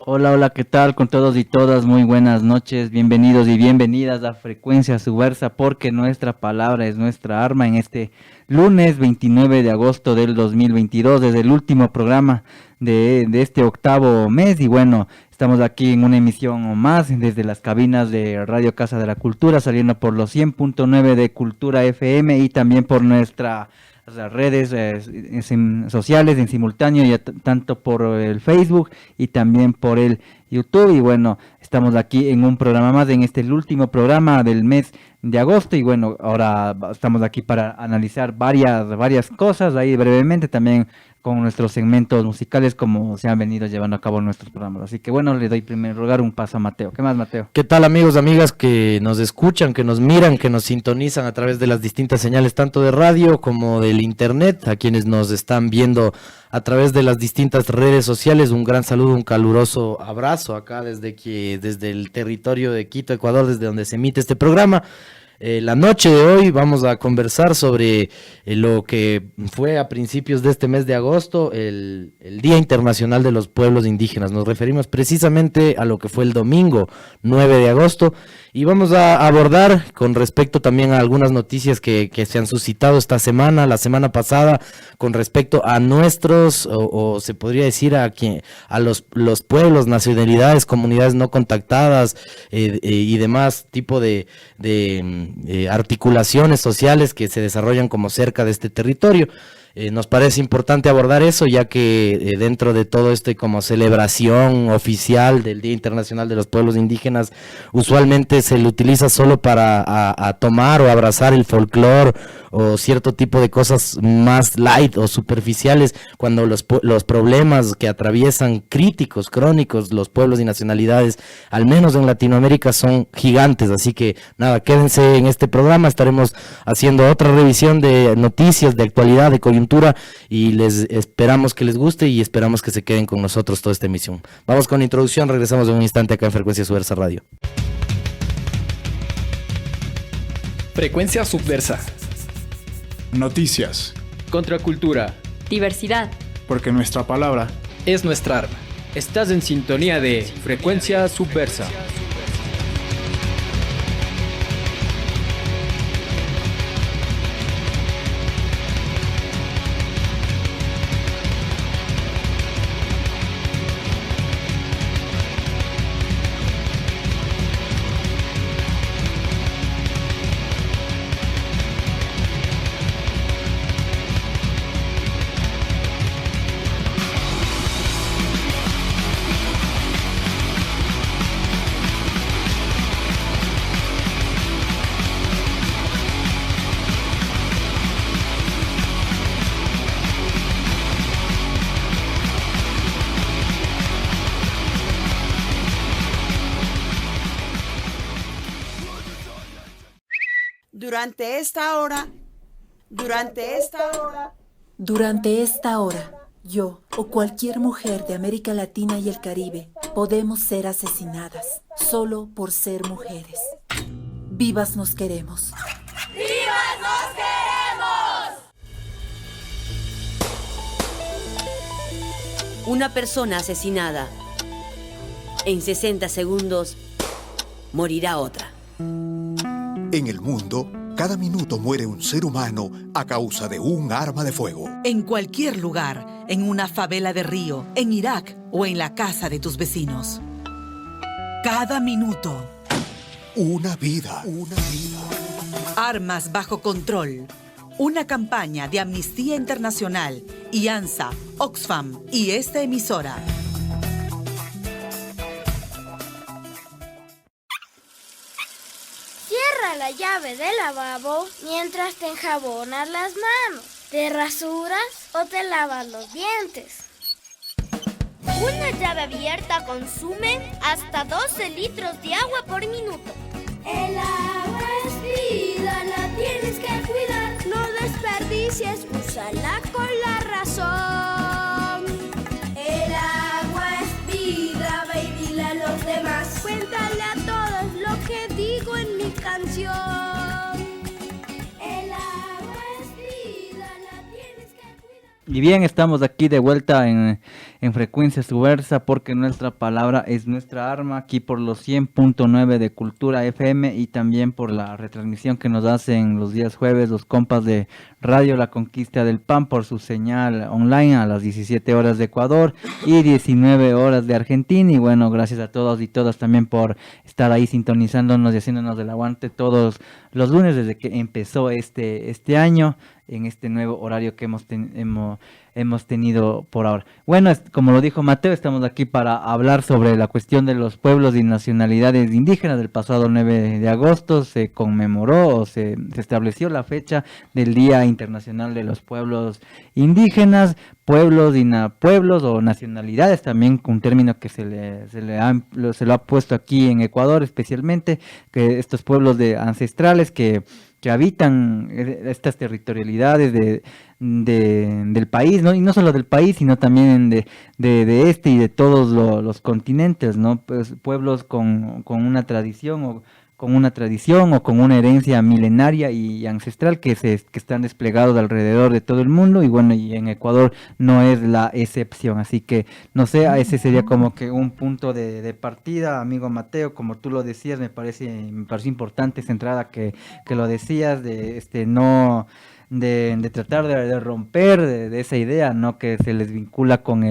Hola, hola, ¿qué tal con todos y todas? Muy buenas noches, bienvenidos y bienvenidas a Frecuencia Subversa, porque nuestra palabra es nuestra arma en este lunes 29 de agosto del 2022, desde el último programa de este octavo mes. Y bueno, estamos aquí en una emisión más desde las cabinas de Radio Casa de la Cultura, saliendo por los 100.9 de Cultura FM y también por nuestra las redes sociales en simultáneo, ya tanto por el Facebook y también por el YouTube. Y bueno, estamos aquí en un programa más, en este el último programa del mes de agosto. Y bueno, ahora estamos aquí para analizar varias cosas ahí brevemente, también con nuestros segmentos musicales como se han venido llevando a cabo nuestros programas. Así que bueno, le doy primer lugar un paso a Mateo. ¿Qué más, Mateo? ¿Qué tal, amigos, amigas que nos escuchan, que nos miran, que nos sintonizan a través de las distintas señales tanto de radio como del internet, a quienes nos están viendo a través de las distintas redes sociales? Un gran saludo, un caluroso abrazo acá desde el territorio de Quito, Ecuador, desde donde se emite este programa. La noche de hoy vamos a conversar sobre lo que fue a principios de este mes de agosto, el Día Internacional de los Pueblos Indígenas. Nos referimos precisamente a lo que fue el domingo 9 de agosto y vamos a abordar con respecto también a algunas noticias que se han suscitado esta semana, la semana pasada, con respecto a nuestros, o se podría decir a los pueblos, nacionalidades, comunidades no contactadas y demás tipo de articulaciones sociales que se desarrollan como cerca de este territorio. Nos parece importante abordar eso, ya que dentro de todo esto y como celebración oficial del Día Internacional de los Pueblos Indígenas, usualmente se lo utiliza solo para a tomar o abrazar el folclore o cierto tipo de cosas más light o superficiales, cuando los problemas que atraviesan críticos, crónicos, los pueblos y nacionalidades, al menos en Latinoamérica, son gigantes. Así que nada, quédense en este programa, estaremos haciendo otra revisión de noticias, de actualidad, de coyuntura, y les esperamos que les guste y esperamos que se queden con nosotros toda esta emisión. Vamos con la introducción, regresamos en un instante acá en Frecuencia Subversa Radio. Frecuencia Subversa. Noticias. Contracultura. Diversidad. Porque nuestra palabra Es nuestra arma. Estás en sintonía de Frecuencia Subversa. Durante esta hora, yo o cualquier mujer de América Latina y el Caribe podemos ser asesinadas solo por ser mujeres. ¡Vivas nos queremos! ¡Vivas nos queremos! Una persona asesinada. En 60 segundos morirá otra. En el mundo, cada minuto muere un ser humano a causa de un arma de fuego. En cualquier lugar, en una favela de Río, en Irak o en la casa de tus vecinos. Cada minuto. Una vida. Armas bajo control. Una campaña de Amnistía Internacional, IANSA, Oxfam y esta emisora. Cierra la llave del lavabo mientras te enjabonas las manos, te rasuras o te lavas los dientes. Una llave abierta consume hasta 12 litros de agua por minuto. El agua es vida, la tienes que cuidar. No desperdicies, úsala con la razón. El agua es vida, ve y dile a los demás. Cuéntale a todos lo que digo en mi canción. El agua es vida, la tienes que cuidar. Y bien, estamos aquí de vuelta en en Frecuencia Subversa, porque nuestra palabra es nuestra arma, aquí por los 100.9 de Cultura FM y también por la retransmisión que nos hacen los días jueves los compas de Radio La Conquista del Pan por su señal online a las 17 horas de Ecuador y 19 horas de Argentina. Y bueno, gracias a todos y todas también por estar ahí sintonizándonos y haciéndonos del aguante todos los lunes desde que empezó este año, en este nuevo horario que hemos tenido por ahora. Bueno, como lo dijo Mateo, estamos aquí para hablar sobre la cuestión de los pueblos y nacionalidades indígenas. Del pasado 9 de agosto se conmemoró o se estableció la fecha del Día Internacional de los Pueblos Indígenas, pueblos o nacionalidades, también un término que se lo ha puesto aquí en Ecuador especialmente, que estos pueblos ancestrales que habitan estas territorialidades del país, ¿no? Y no solo del país, sino también de este y de todos los continentes, ¿no? Pues pueblos con una tradición o con una herencia milenaria y ancestral que están desplegados alrededor de todo el mundo, y bueno, y en Ecuador no es la excepción. Así que, no sé, ese sería como que un punto de partida, amigo Mateo, como tú lo decías, me parece importante esa entrada que lo decías, de tratar de romper de esa idea, ¿no? Que se les vincula con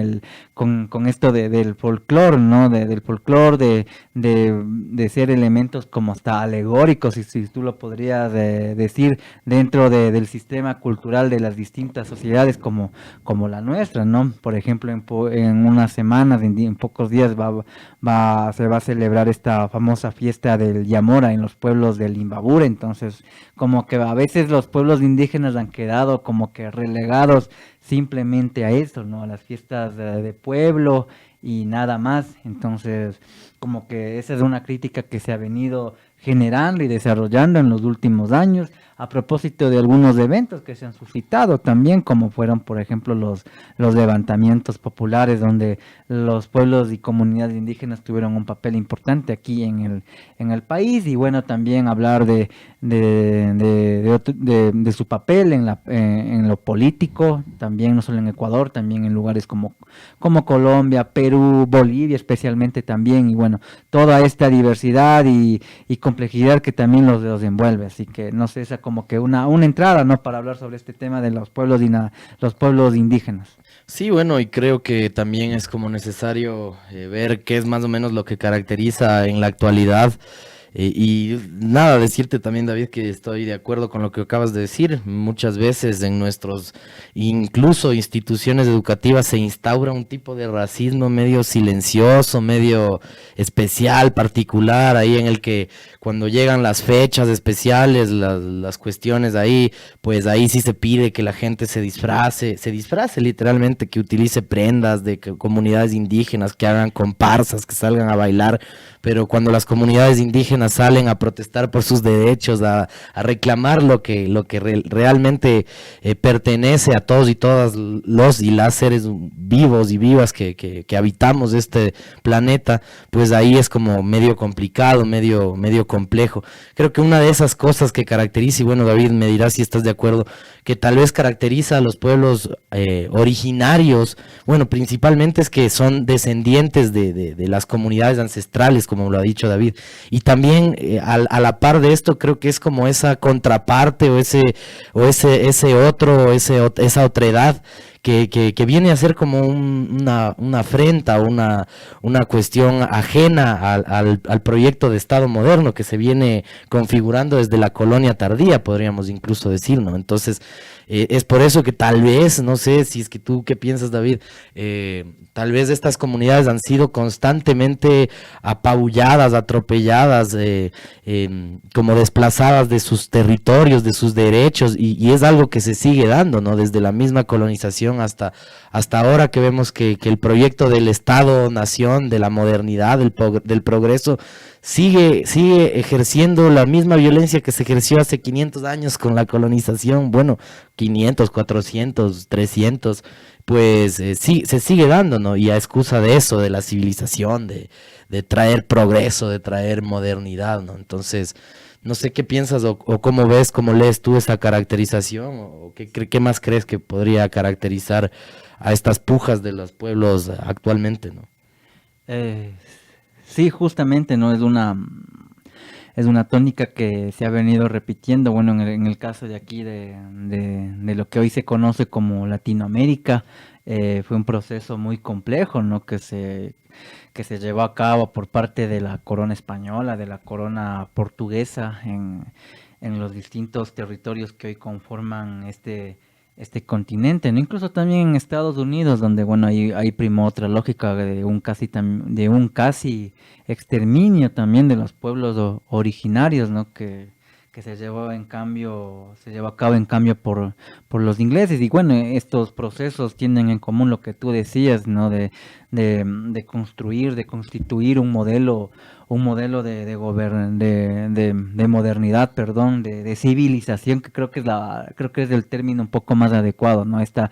esto del folclore, ¿no? Del folclore, de ser elementos como hasta alegóricos, si tú lo podrías decir, dentro del sistema cultural de las distintas sociedades como la nuestra, ¿no? Por ejemplo, en unas semanas, en pocos días se va a celebrar esta famosa fiesta del Yamora en los pueblos del Imbabura. Entonces, como que a veces los pueblos indígenas han quedado como que relegados simplemente a eso, ¿no? A las fiestas de pueblo y nada más. Entonces, como que esa es una crítica que se ha venido generando y desarrollando en los últimos años, a propósito de algunos eventos que se han suscitado también, como fueron, por ejemplo, los levantamientos populares, donde los pueblos y comunidades indígenas tuvieron un papel importante aquí en el país. Y bueno, también hablar de su papel en lo político, también no solo en Ecuador, también en lugares como Colombia, Perú, Bolivia especialmente también, y bueno, toda esta diversidad y complejidad que también los envuelve. Así que no sé, esa como que una entrada, ¿no?, para hablar sobre este tema de los pueblos los pueblos indígenas. Sí, bueno, y creo que también es como necesario ver qué es más o menos lo que caracteriza en la actualidad. Y nada, decirte también, David, que estoy de acuerdo con lo que acabas de decir. Muchas veces en nuestros, incluso instituciones educativas, se instaura un tipo de racismo medio silencioso, medio especial, particular, ahí en el que cuando llegan las fechas especiales, las cuestiones ahí, pues ahí sí se pide que la gente se disfrace literalmente, que utilice prendas de comunidades indígenas, que hagan comparsas, que salgan a bailar. Pero cuando las comunidades indígenas salen a protestar por sus derechos, a reclamar lo que realmente pertenece a todos y todas los y las seres vivos y vivas que habitamos este planeta, pues ahí es como medio complicado, medio complejo. Creo que una de esas cosas que caracteriza, y bueno, David, me dirás si estás de acuerdo, que tal vez caracteriza a los pueblos originarios, bueno, principalmente es que son descendientes de las comunidades ancestrales, como lo ha dicho David, y también a la par de esto creo que es como esa contraparte esa otredad que viene a ser como una afrenta, una cuestión ajena al proyecto de Estado moderno que se viene configurando desde la colonia tardía, podríamos incluso decir, ¿no? Entonces, es por eso que tal vez, no sé si es que tú qué piensas, David, tal vez estas comunidades han sido constantemente apabulladas, atropelladas, como desplazadas de sus territorios, de sus derechos, y es algo que se sigue dando, ¿no? Desde la misma colonización hasta ahora, que vemos que el proyecto del Estado-Nación, de la modernidad, del progreso, sigue ejerciendo la misma violencia que se ejerció hace 500 años con la colonización, bueno, 500, 400, 300, pues sí, se sigue dando, ¿no? Y a excusa de eso, de la civilización, de traer progreso, de traer modernidad, ¿no? Entonces, No sé qué piensas o cómo ves, cómo lees tú esa caracterización o qué más crees que podría caracterizar a estas pujas de los pueblos actualmente, ¿no? Sí, justamente, ¿no? Es una tónica que se ha venido repitiendo, bueno, en el caso de aquí de lo que hoy se conoce como Latinoamérica, fue un proceso muy complejo, ¿no? Que se llevó a cabo por parte de la corona española, de la corona portuguesa en los distintos territorios que hoy conforman este continente, ¿no? Incluso también en Estados Unidos, donde bueno, ahí primó otra lógica de un casi exterminio también de los pueblos originarios, ¿no? Que se llevó a cabo en cambio por los ingleses. Y bueno, estos procesos tienen en común lo que tú decías, ¿no? De construir, de constituir un modelo de modernidad, perdón, de civilización, que creo que es el término un poco más adecuado, ¿no? Esta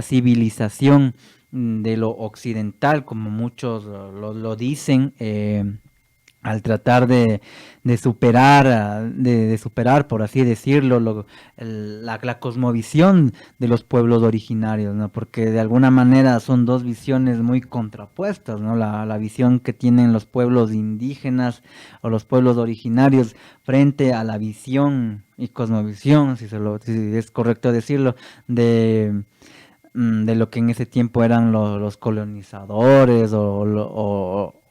civilización de lo occidental, como muchos lo dicen, al tratar de superar, por así decirlo, la cosmovisión de los pueblos originarios, ¿no? Porque de alguna manera son dos visiones muy contrapuestas, ¿no? La visión que tienen los pueblos indígenas o los pueblos originarios frente a la visión y cosmovisión, si es correcto decirlo, de lo que en ese tiempo eran los colonizadores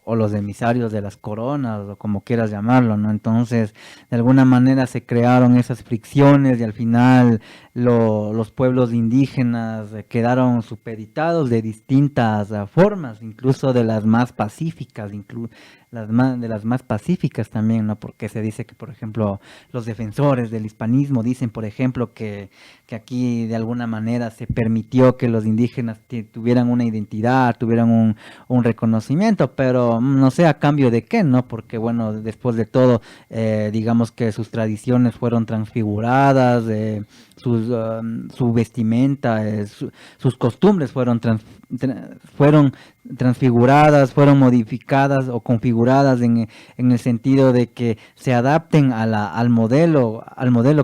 o los emisarios de las coronas, o como quieras llamarlo, ¿no? Entonces, de alguna manera se crearon esas fricciones y al final los pueblos indígenas quedaron supeditados de distintas formas, incluso de las más pacíficas, de las más pacíficas también, ¿no? Porque se dice que, por ejemplo, los defensores del hispanismo dicen, por ejemplo, que aquí de alguna manera se permitió que los indígenas tuvieran una identidad, tuvieran un reconocimiento, pero no sé a cambio de qué, ¿no? Porque, bueno, después de todo, digamos que sus tradiciones fueron transfiguradas, su vestimenta, sus costumbres fueron transfiguradas, fueron modificadas o configuradas en el sentido de que se adapten al modelo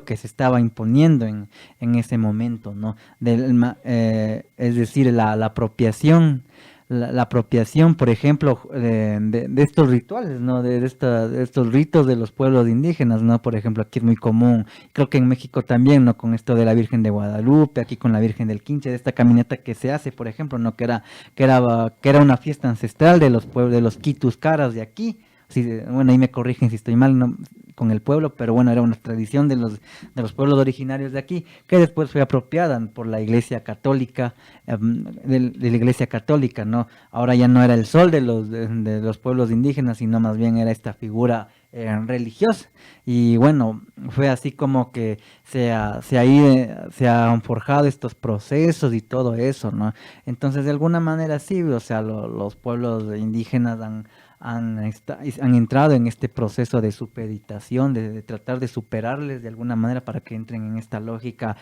que se estaba imponiendo en ese momento, ¿no? Es decir, la apropiación. La apropiación, por ejemplo, de estos rituales, ¿no? De estos ritos de los pueblos indígenas, ¿no? Por ejemplo, aquí es muy común, creo que en México también, ¿no? Con esto de la Virgen de Guadalupe, aquí con la Virgen del Quinche, de esta caminata que se hace, por ejemplo, ¿no? Que era una fiesta ancestral de los pueblos, de los Quitus Caras de aquí. Sí, bueno, ahí me corrigen si estoy mal, ¿no? Con el pueblo, pero bueno, era una tradición de los pueblos originarios de aquí, que después fue apropiada por la Iglesia Católica, de la Iglesia Católica, ¿no? Ahora ya no era el sol de los pueblos indígenas, sino más bien era esta figura religiosa. Y bueno, fue así como que se han forjado estos procesos y todo eso, ¿no? Entonces, de alguna manera sí, o sea, los pueblos indígenas han entrado en este proceso de supeditación, de tratar de superarles de alguna manera para que entren en esta lógica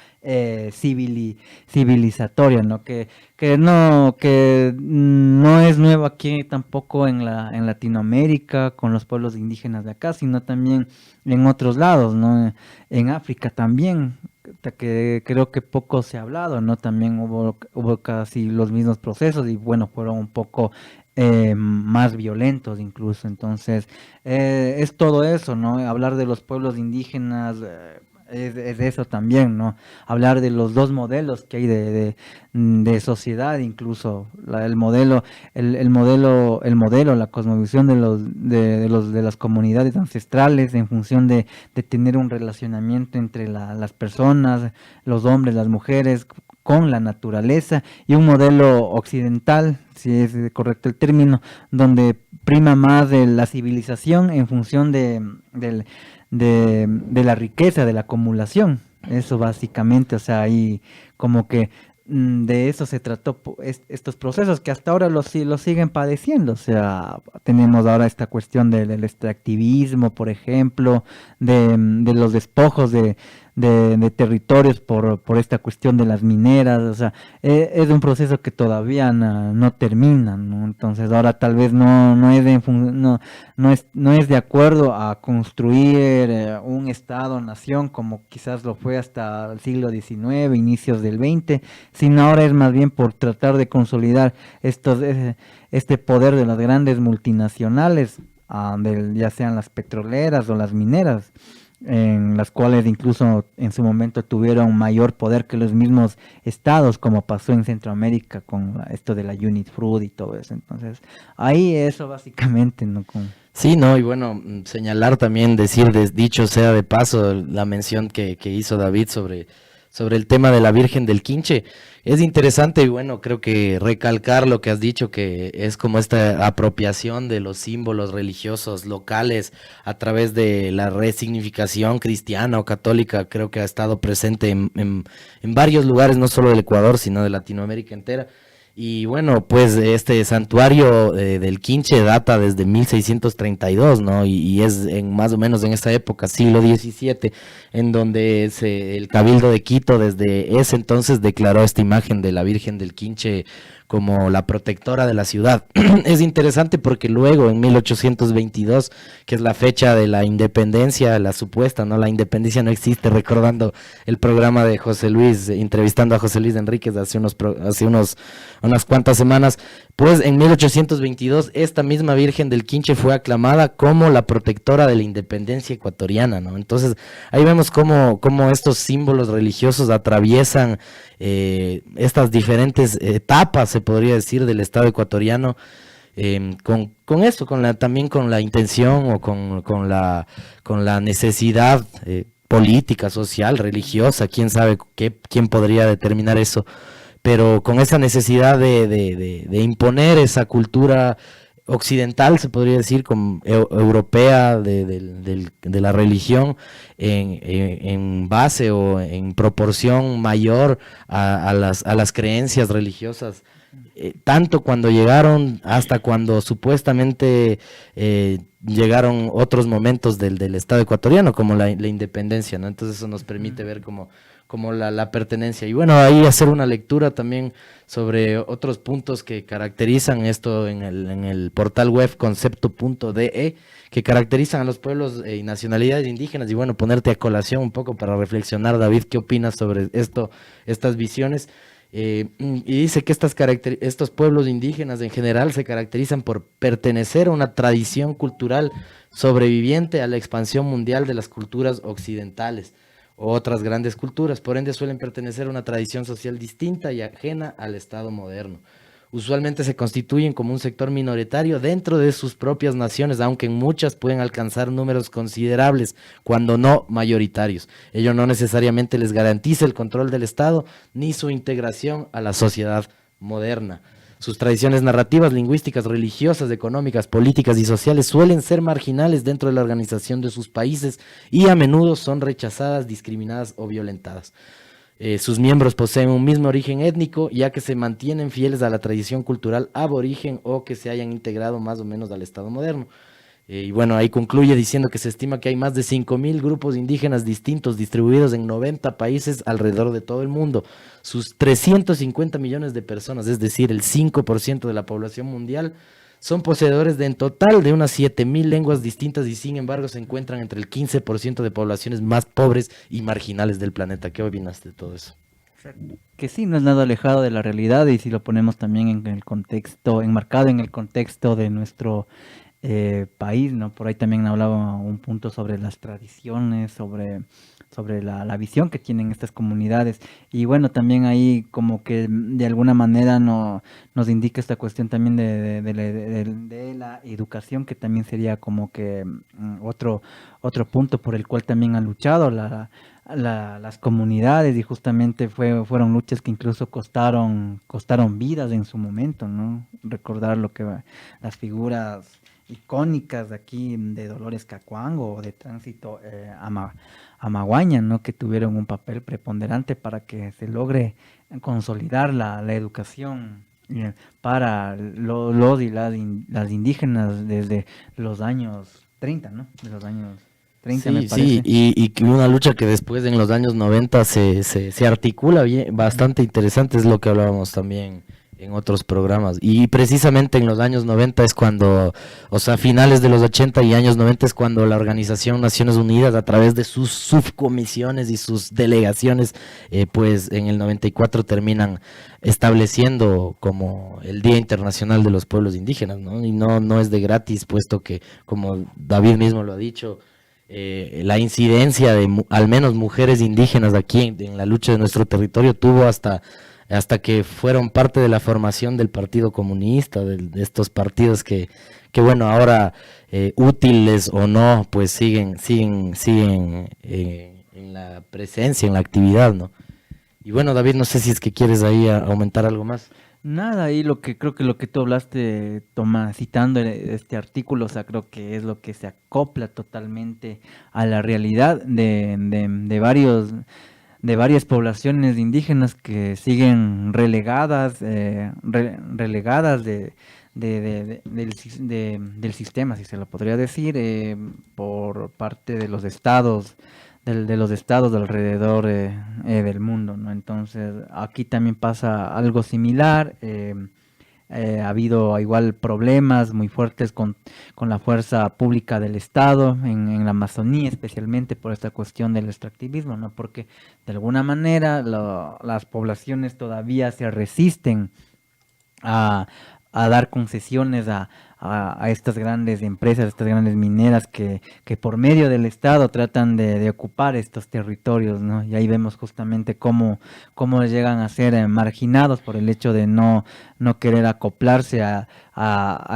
civilizatoria, ¿no? Que no es nuevo aquí tampoco en Latinoamérica con los pueblos indígenas de acá, sino también en otros lados, ¿no? En África también, que creo que poco se ha hablado, ¿no? También hubo casi los mismos procesos y bueno, fueron un poco más violentos incluso. Entonces, es todo eso, ¿no? Hablar de los pueblos indígenas es eso también, ¿no? Hablar de los dos modelos que hay de sociedad, incluso el modelo, la cosmovisión de las comunidades ancestrales en función de tener un relacionamiento entre las personas, los hombres, las mujeres, con la naturaleza, y un modelo occidental, si es correcto el término, donde prima más de la civilización en función de la riqueza, de la acumulación. Eso básicamente, o sea, ahí como que de eso se trató estos procesos que hasta ahora los siguen padeciendo. O sea, tenemos ahora esta cuestión del extractivismo, por ejemplo, de los despojos de de territorios por esta cuestión de las mineras, o sea, es un proceso que todavía no termina, ¿no? Entonces ahora tal vez no es de acuerdo a construir un Estado-nación como quizás lo fue hasta el siglo XIX, inicios del XX, sino ahora es más bien por tratar de consolidar este poder de las grandes multinacionales, ya sean las petroleras o las mineras, en las cuales incluso en su momento tuvieron mayor poder que los mismos estados, como pasó en Centroamérica con esto de la Unit Fruit y todo eso. Entonces, ahí eso básicamente, ¿no? Sí, no, y bueno, señalar también, dicho sea de paso, la mención que hizo David sobre el tema de la Virgen del Quinche. Es interesante y bueno, creo que recalcar lo que has dicho, que es como esta apropiación de los símbolos religiosos locales a través de la resignificación cristiana o católica. Creo que ha estado presente en varios lugares, no solo del Ecuador, sino de Latinoamérica entera. Y bueno, pues este santuario del Quinche data desde 1632, ¿no? Y es más o menos en esta época, siglo XVII, en donde el Cabildo de Quito desde ese entonces declaró esta imagen de la Virgen del Quinche como la protectora de la ciudad. Es interesante porque luego en 1822, que es la fecha de la independencia, la supuesta, ¿no? La independencia no existe, recordando el programa de José Luis, entrevistando a José Luis Enríquez hace unas cuantas semanas, pues en 1822 esta misma Virgen del Quinche fue aclamada como la protectora de la independencia ecuatoriana, ¿no? Entonces ahí vemos cómo estos símbolos religiosos atraviesan estas diferentes etapas, se podría decir, del Estado ecuatoriano, con esto, también con la intención o con la necesidad política, social, religiosa, quién sabe quién podría determinar eso, pero con esa necesidad de imponer esa cultura occidental, se podría decir, europea de la religión en base o en proporción mayor a las creencias religiosas, tanto cuando llegaron hasta cuando supuestamente llegaron otros momentos del Estado ecuatoriano, como la independencia, ¿no? Entonces eso nos permite ver como la pertenencia. Y bueno, ahí hacer una lectura también sobre otros puntos que caracterizan esto en el portal web concepto.de, que caracterizan a los pueblos y nacionalidades indígenas. Y bueno, ponerte a colación un poco para reflexionar, David, ¿qué opinas sobre estas visiones? Y dice que estos pueblos indígenas en general se caracterizan por pertenecer a una tradición cultural sobreviviente a la expansión mundial de las culturas occidentales o otras grandes culturas. Por ende suelen pertenecer a una tradición social distinta y ajena al Estado moderno. Usualmente se constituyen como un sector minoritario dentro de sus propias naciones, aunque en muchas pueden alcanzar números considerables, cuando no mayoritarios. Ello no necesariamente les garantiza el control del Estado ni su integración a la sociedad moderna. Sus tradiciones narrativas, lingüísticas, religiosas, económicas, políticas y sociales suelen ser marginales dentro de la organización de sus países y a menudo son rechazadas, discriminadas o violentadas. Sus miembros poseen un mismo origen étnico, ya que se mantienen fieles a la tradición cultural aborigen o que se hayan integrado más o menos al Estado moderno. Y bueno, ahí concluye diciendo que se estima que hay más de 5.000 grupos indígenas distintos distribuidos en 90 países alrededor de todo el mundo. Sus 350 millones de personas, es decir, el 5% de la población mundial, son poseedores en total de unas 7.000 lenguas distintas y sin embargo se encuentran entre el 15% de poblaciones más pobres y marginales del planeta. ¿Qué opinas de todo eso? Que sí, no es nada alejado de la realidad, y si lo ponemos también en el contexto, enmarcado en el contexto de nuestro país, ¿no? Por ahí también hablaba un punto sobre las tradiciones, sobre la visión que tienen estas comunidades, y bueno, también ahí como que de alguna manera nos indica esta cuestión también de la educación, que también sería como que otro punto por el cual también han luchado las comunidades, y justamente fueron luchas que incluso costaron vidas en su momento, ¿no? Recordar las figuras icónicas de aquí de Dolores Cacuango o de Tránsito Amaguaña, ¿no? Que tuvieron un papel preponderante para que se logre consolidar la educación para los y las indígenas desde los años 30, ¿no? De los años 30 me Sí, parece. sí, y que una lucha que después en los años 90 se articula bien, bastante interesante, es lo que hablábamos también en otros programas. Y precisamente en los años 90 es cuando, o sea, finales de los 80 y años 90 es cuando la Organización Naciones Unidas, a través de sus subcomisiones y sus delegaciones, pues en el 94 terminan estableciendo como el Día Internacional de los Pueblos Indígenas, ¿no? Y no es de gratis, puesto que, como David mismo lo ha dicho, la incidencia de al menos mujeres indígenas aquí en la lucha de nuestro territorio tuvo hasta que fueron parte de la formación del Partido Comunista, de estos partidos que bueno, ahora útiles o no, pues siguen en la presencia, en la actividad, ¿no? Y bueno, David, no sé si es que quieres ahí aumentar algo más. Nada, ahí creo que lo que tú hablaste, Tomás, citando este artículo, o sea, creo que es lo que se acopla totalmente a la realidad de varias poblaciones indígenas que siguen relegadas del sistema, si se lo podría decir, por parte de los estados, de los estados de alrededor del mundo, ¿no? Entonces, aquí también pasa algo similar. Ha habido igual problemas muy fuertes con la fuerza pública del Estado en la Amazonía, especialmente por esta cuestión del extractivismo, ¿no? Porque de alguna manera las poblaciones todavía se resisten a dar concesiones a estas grandes empresas, estas grandes mineras que por medio del Estado tratan de ocupar estos territorios, ¿no? Y ahí vemos justamente cómo llegan a ser marginados por el hecho de no querer acoplarse a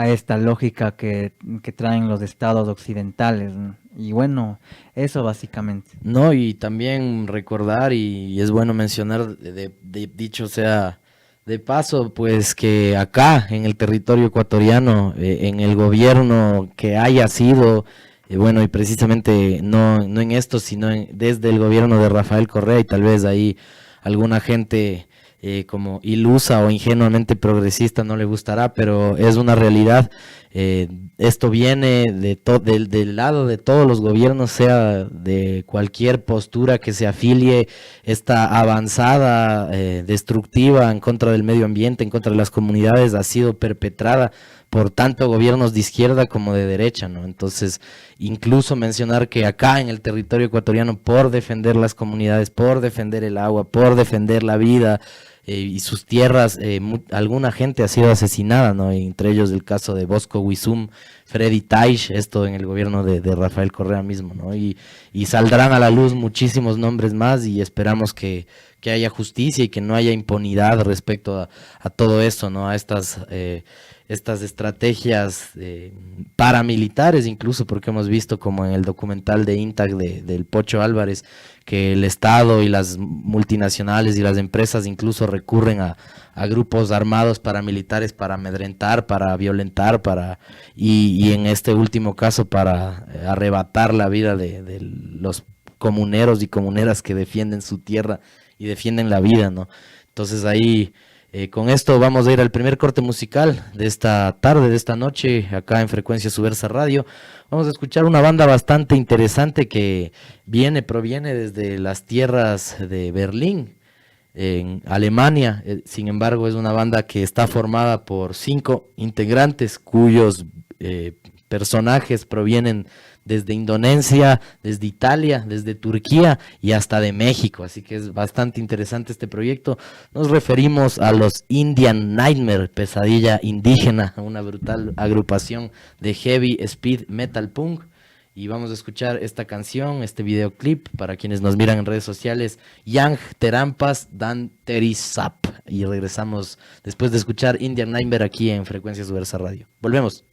esta lógica que traen los estados occidentales, ¿no? Y bueno, eso básicamente. No, y también recordar, y es bueno mencionar, dicho sea de paso, pues que acá en el territorio ecuatoriano, en el gobierno que haya sido, bueno, y precisamente no en esto, sino desde el gobierno de Rafael Correa, y tal vez ahí alguna gente como ilusa o ingenuamente progresista no le gustará, pero es una realidad. Esto viene del lado de todos los gobiernos, sea de cualquier postura que se afilie, esta avanzada destructiva en contra del medio ambiente, en contra de las comunidades, ha sido perpetrada por tanto gobiernos de izquierda como de derecha, ¿no? Entonces, incluso mencionar que acá en el territorio ecuatoriano, por defender las comunidades, por defender el agua, por defender la vida y sus tierras, alguna gente ha sido asesinada, ¿no? Entre ellos el caso de Bosco Huizum, Freddy Taish, esto en el gobierno de Rafael Correa mismo, ¿no? Y saldrán a la luz muchísimos nombres más, y esperamos que haya justicia y que no haya impunidad respecto a todo esto, ¿no? A estas estrategias paramilitares, incluso, porque hemos visto como en el documental de Intac del Pocho Álvarez, que el Estado y las multinacionales y las empresas incluso recurren a grupos armados paramilitares para amedrentar, para violentar, y en este último caso para arrebatar la vida de los comuneros y comuneras que defienden su tierra y defienden la vida, ¿no? Entonces ahí, con esto vamos a ir al primer corte musical de esta tarde, de esta noche, acá en Frecuencia Subversa Radio. Vamos a escuchar una banda bastante interesante que proviene desde las tierras de Berlín, en Alemania. Sin embargo, es una banda que está formada por 5 integrantes cuyos personajes provienen desde Indonesia, desde Italia, desde Turquía y hasta de México, así que es bastante interesante este proyecto. Nos referimos a los Indian Nightmare, pesadilla indígena, una brutal agrupación de heavy speed metal punk, y vamos a escuchar esta canción, este videoclip, para quienes nos miran en redes sociales, Yang Terampas Dan Terisap, y regresamos después de escuchar Indian Nightmare aquí en Frecuencia Subversa Radio. Volvemos.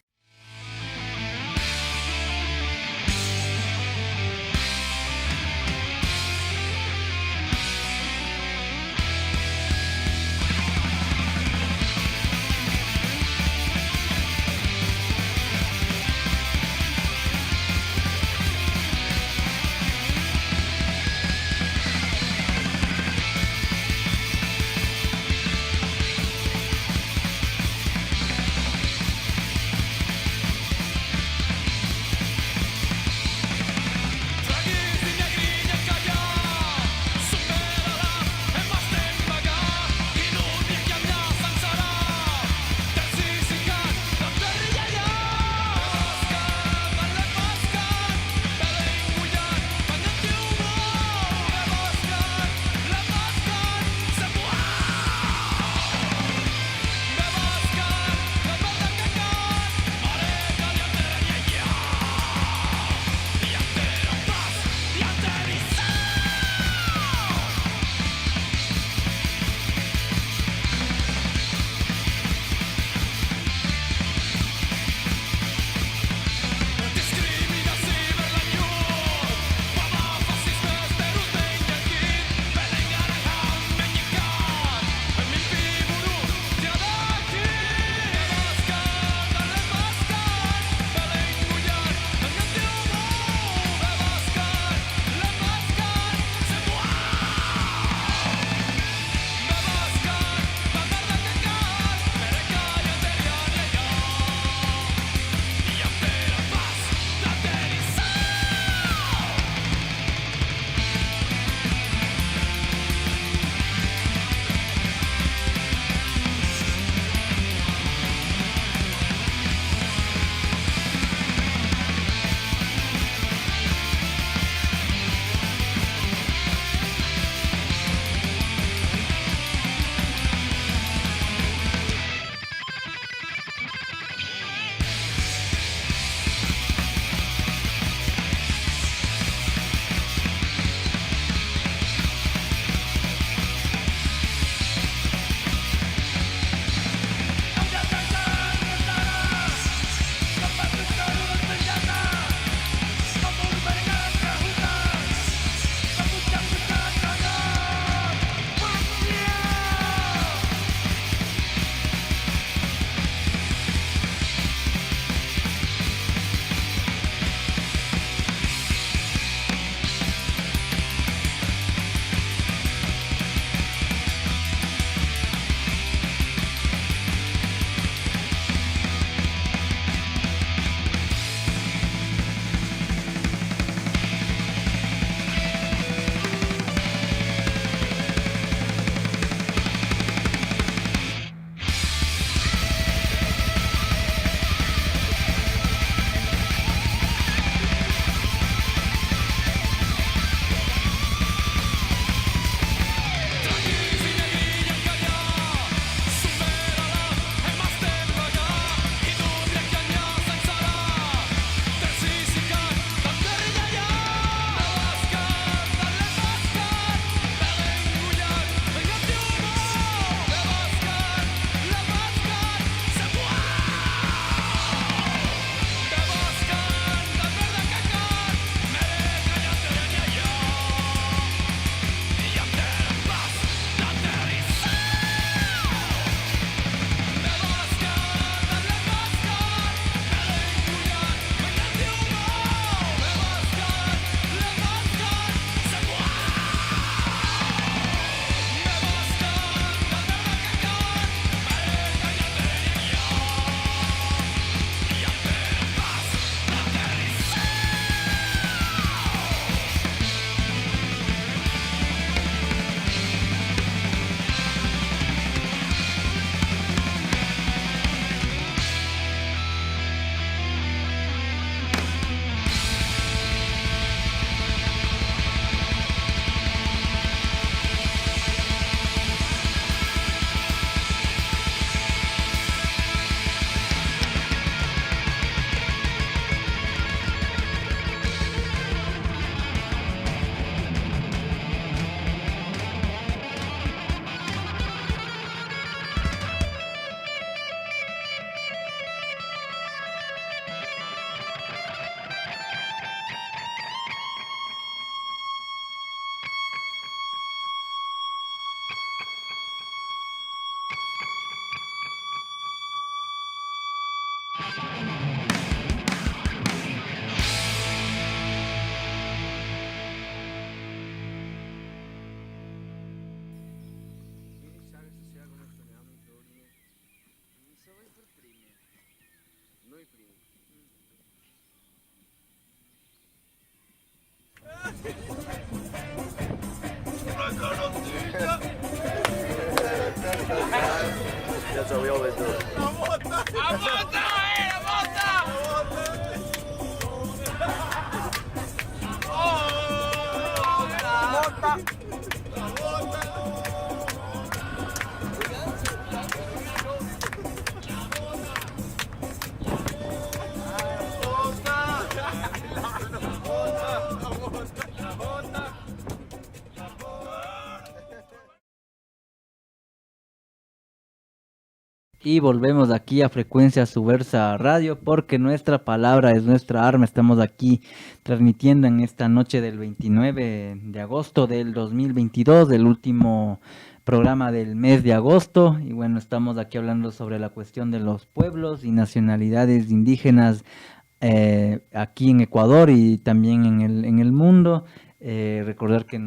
That's what we always do. Y volvemos aquí a Frecuencia Subversa Radio porque nuestra palabra es nuestra arma. Estamos aquí transmitiendo en esta noche del 29 de agosto del 2022, el último programa del mes de agosto. Y bueno, estamos aquí hablando sobre la cuestión de los pueblos y nacionalidades indígenas aquí en Ecuador y también en el mundo. Recordar que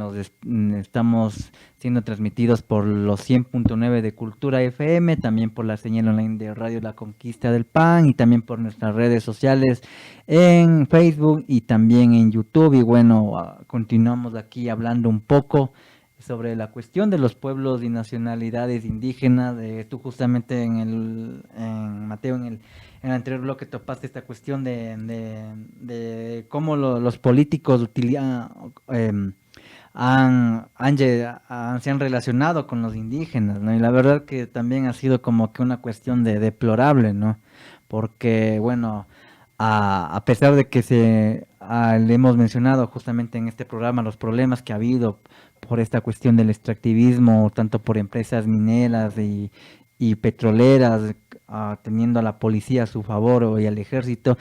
estamos siendo transmitidos por los 100.9 de Cultura FM, también por la señal online de Radio La Conquista del Pan y también por nuestras redes sociales en Facebook y también en YouTube. Y bueno, continuamos aquí hablando un poco sobre la cuestión de los pueblos y nacionalidades indígenas. Tú justamente en Mateo, en el anterior bloque topaste esta cuestión de cómo los políticos se han relacionado con los indígenas, ¿no? Y la verdad que también ha sido como que una cuestión deplorable, ¿no? Porque, bueno, a pesar de que le hemos mencionado justamente en este programa los problemas que ha habido por esta cuestión del extractivismo, tanto por empresas mineras y petroleras, teniendo a la policía a su favor y al ejército,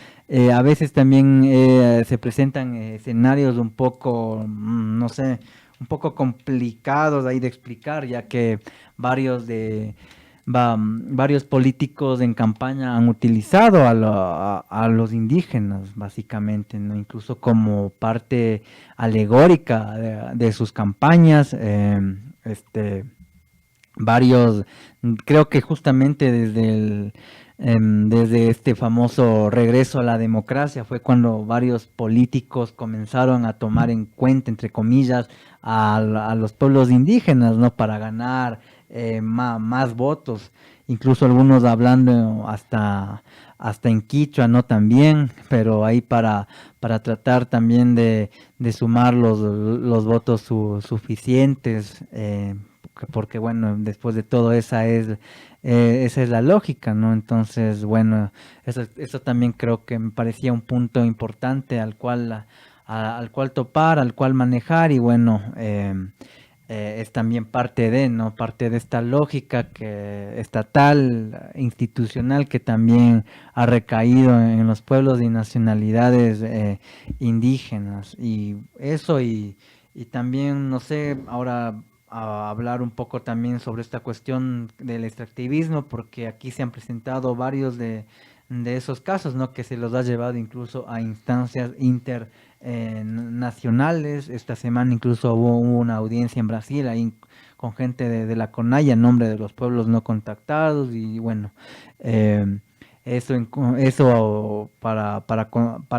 a veces también se presentan escenarios un poco, no sé, un poco complicados ahí de explicar, ya que varios políticos en campaña han utilizado a los indígenas, básicamente, ¿no? Incluso como parte alegórica de sus campañas. Creo que justamente desde este famoso regreso a la democracia fue cuando varios políticos comenzaron a tomar en cuenta, entre comillas, a los pueblos indígenas, ¿no? Para ganar más votos, incluso algunos hablando hasta en quichua, ¿no? También, pero ahí para tratar también de sumar los votos suficientes, porque bueno, después de todo esa es la lógica, ¿no? Entonces, bueno, eso también creo que me parecía un punto importante al cual topar, al cual manejar, y bueno, es también parte de esta lógica estatal, institucional, que también ha recaído en los pueblos y nacionalidades indígenas, y eso, y también, no sé, ahora a hablar un poco también sobre esta cuestión del extractivismo, porque aquí se han presentado varios de esos casos, ¿no? Que se los ha llevado incluso a instancias internacionales. Esta semana incluso hubo una audiencia en Brasil ahí con gente de la CONAIE en nombre de los pueblos no contactados, y bueno, eso para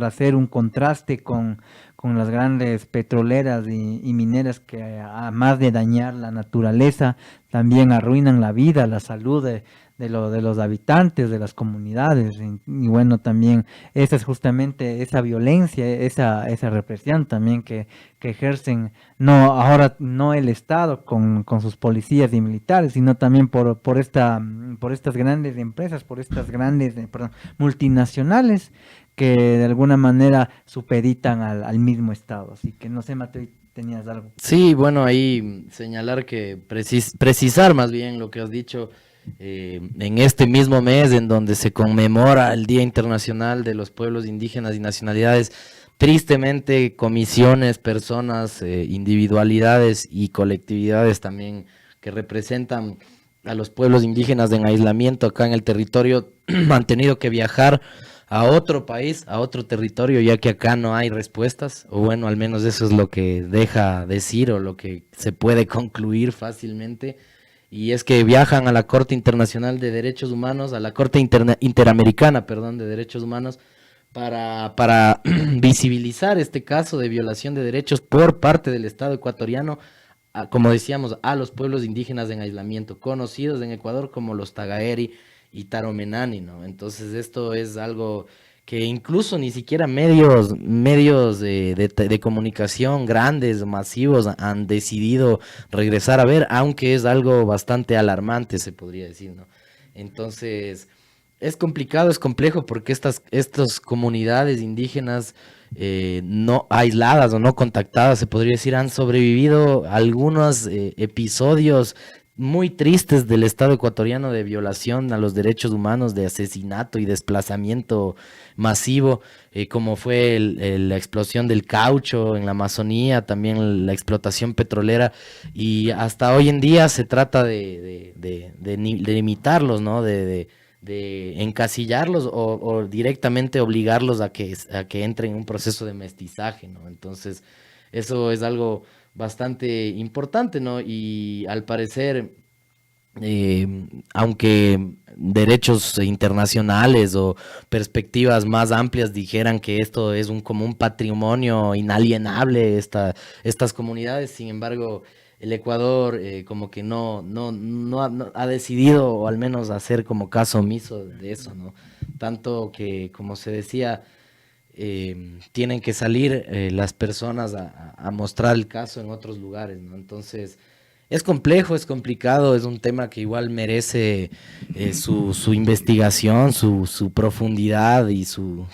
hacer un contraste con las grandes petroleras y mineras, que además de dañar la naturaleza, también arruinan la vida, la salud de los habitantes, de las comunidades, y bueno, también esa es justamente esa violencia, esa represión también que ejercen, ahora no el Estado con sus policías y militares, sino también por estas grandes empresas, por estas grandes multinacionales, que de alguna manera supeditan al mismo Estado. Así que no sé, Mateo, ¿tenías algo? Sí, bueno, ahí señalar que precisar más bien lo que has dicho, en este mismo mes en donde se conmemora el Día Internacional de los Pueblos Indígenas y Nacionalidades, tristemente comisiones, personas, individualidades y colectividades también que representan a los pueblos indígenas en aislamiento acá en el territorio han tenido que viajar a otro país, a otro territorio, ya que acá no hay respuestas, o bueno, al menos eso es lo que deja decir o lo que se puede concluir fácilmente, y es que viajan a la Corte Internacional de Derechos Humanos, a la Corte Interamericana, perdón, de Derechos Humanos, para visibilizar este caso de violación de derechos por parte del Estado ecuatoriano, como decíamos, a los pueblos indígenas en aislamiento, conocidos en Ecuador como los Tagaeri y Taromenani, ¿no? Entonces esto es algo que incluso ni siquiera medios de comunicación grandes, masivos, han decidido regresar a ver, aunque es algo bastante alarmante, se podría decir, ¿no? Entonces, es complicado, es complejo, porque estas comunidades indígenas no aisladas o no contactadas, se podría decir, han sobrevivido a algunos episodios muy tristes del Estado ecuatoriano de violación a los derechos humanos, de asesinato y desplazamiento masivo, como fue la explosión del caucho en la Amazonía, también la explotación petrolera, y hasta hoy en día se trata de limitarlos, ¿no? De encasillarlos o directamente obligarlos a que entren en un proceso de mestizaje, ¿no? Entonces, eso es algo bastante importante, ¿no? Y al parecer, aunque derechos internacionales o perspectivas más amplias dijeran que esto es como un patrimonio inalienable, estas comunidades, sin embargo, el Ecuador como que no ha decidido, o al menos hacer como caso omiso de eso, ¿no? Tanto que, como se decía, tienen que salir las personas a mostrar el caso en otros lugares, ¿no? Entonces, es complejo, es complicado, es un tema que igual merece su investigación, su profundidad y su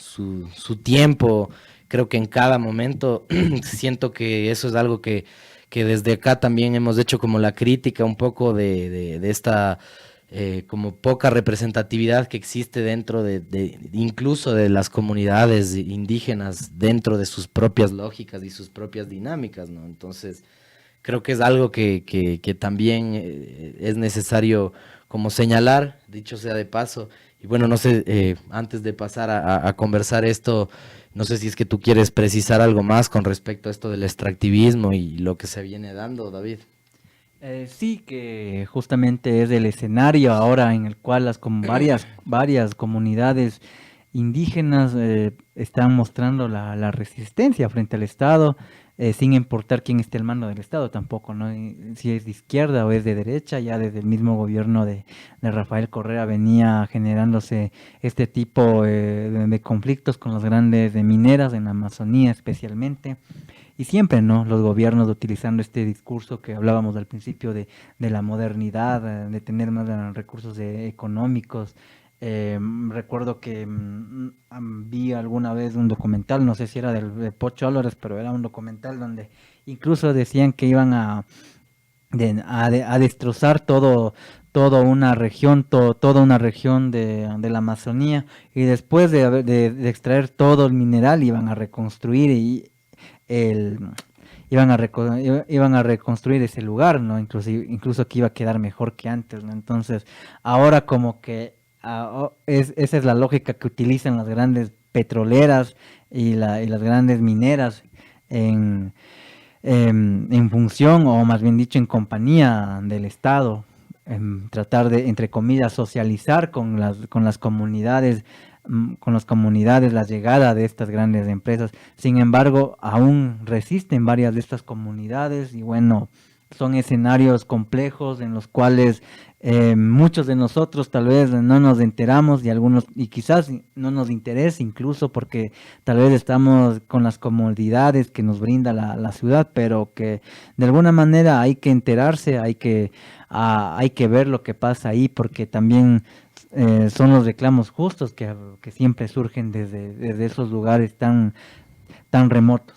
tiempo. Creo que en cada momento siento que eso es algo que desde acá también hemos hecho como la crítica un poco de esta como poca representatividad que existe dentro incluso de las comunidades indígenas, dentro de sus propias lógicas y sus propias dinámicas, ¿no? Entonces, creo que es algo que también es necesario como señalar, dicho sea de paso. Y bueno, no sé, antes de pasar a conversar esto, no sé si es que tú quieres precisar algo más con respecto a esto del extractivismo y lo que se viene dando, David. Sí, que justamente es el escenario ahora en el cual varias comunidades indígenas están mostrando la resistencia frente al Estado, sin importar quién esté al mando del Estado tampoco, ¿no? Si es de izquierda o es de derecha, ya desde el mismo gobierno de Rafael Correa venía generándose este tipo de conflictos con las grandes mineras en la Amazonía especialmente. Y siempre, ¿no? Los gobiernos utilizando este discurso que hablábamos al principio de la modernidad, de tener más recursos económicos. Recuerdo que vi alguna vez un documental, no sé si era de Pocho Álvarez, pero era un documental donde incluso decían que iban a destrozar toda una región de la Amazonía, y después de extraer todo el mineral iban a reconstruir iban a reconstruir ese lugar, ¿no? Incluso que iba a quedar mejor que antes, ¿no? Entonces, ahora como que esa es la lógica que utilizan las grandes petroleras y las grandes mineras en función, o más bien dicho, en compañía del Estado, en tratar de, entre comillas, socializar con las comunidades, la llegada de estas grandes empresas. Sin embargo, aún resisten varias de estas comunidades, y bueno, son escenarios complejos en los cuales muchos de nosotros tal vez no nos enteramos, y quizás no nos interese incluso, porque tal vez estamos con las comodidades que nos brinda la ciudad, pero que de alguna manera hay que enterarse, hay que ver lo que pasa ahí, porque también son los reclamos justos que siempre surgen desde esos lugares tan remotos.